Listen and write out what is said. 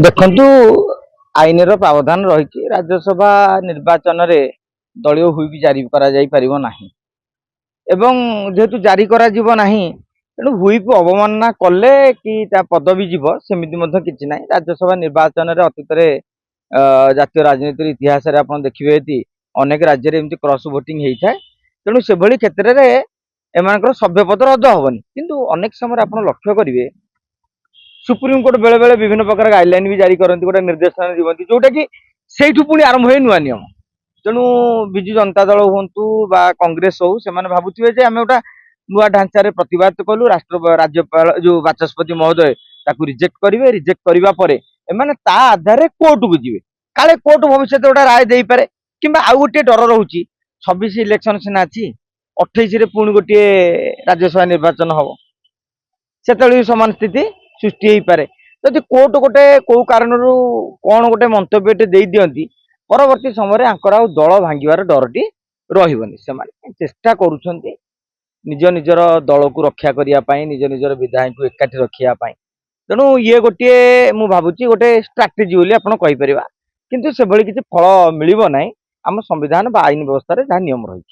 ଦେଖନ୍ତୁ ଆଇନର ପ୍ରାବଧାନ ରହିଛି ରାଜ୍ୟସଭା ନିର୍ବାଚନରେ ଦଳୀୟ ହୁଇପ ଜାରି କରାଯାଇ ପାରିବ ନାହିଁ ଏବଂ ଯେହେତୁ ଜାରି କରାଯିବ ନାହିଁ ତେଣୁ ହୁଇପ ଅବମାନନା କଲେ କି ତା ପଦବୀ ଯିବ ସେମିତି ମଧ୍ୟ କିଛି ନାହିଁ। ରାଜ୍ୟସଭା ନିର୍ବାଚନରେ ଅତୀତରେ ଜାତୀୟ ରାଜନୀତିର ଇତିହାସରେ ଆପଣ ଦେଖିବେ ଯଦି ଅନେକ ରାଜ୍ୟରେ ଏମିତି କ୍ରସ୍ ଭୋଟିଂ ହେଇଥାଏ। ତେଣୁ ସେଭଳି କ୍ଷେତ୍ରରେ ଏମାନଙ୍କର ସଭ୍ୟପଦ ରଦ୍ଦ ହବନି, କିନ୍ତୁ ଅନେକ ସମୟରେ ଆପଣ ଲକ୍ଷ୍ୟ କରିବେ ସୁପ୍ରିମକୋର୍ଟ बेले बेले विभिन्न प्रकार गाइडलाइन भी जारी करती गोटे निर्देशना दिवती जोटा कि से पुणी आरंभ हुए नुआ नियम। तेणु विजु जनता दल हूँ बा कांग्रेस हो से भावुवे जे आम गोटा नुआ ढांचार प्रतिवाद कलु राष्ट्र राज्यपाल जो बाचस्पति महोदय रिजेक्ट करेंगे। रिजेक्ट करने आधार कोर्ट को जी काले कोर्ट भविष्य गोटे राय दे पारे कि आउ गोटे डर रोचे 26 इलेक्शन सीना अच्छी 28 पुणी गोटे राज्यसभा निर्वाचन हम से समान स्थिति सृष्टि हो पारे। जदि कोर्ट गोटे कौ कारण कौन गोटे मंतव्य दे दियंती परवर्ती समय आंकर आ दल भांगार डरटी रही से चेष्टा करुँच निज निजर दल को रक्षा करने निज निजर विधायक को एकाठी रखापी। तेणु ये गोटे मु भावुची गोटे स्ट्राटेजी बोली आपण कहि परिबा, किंतु से भली किसी फल मिलिबो नाही। आम संविधान बा आईन व्यवस्था जहाँ नियम रही।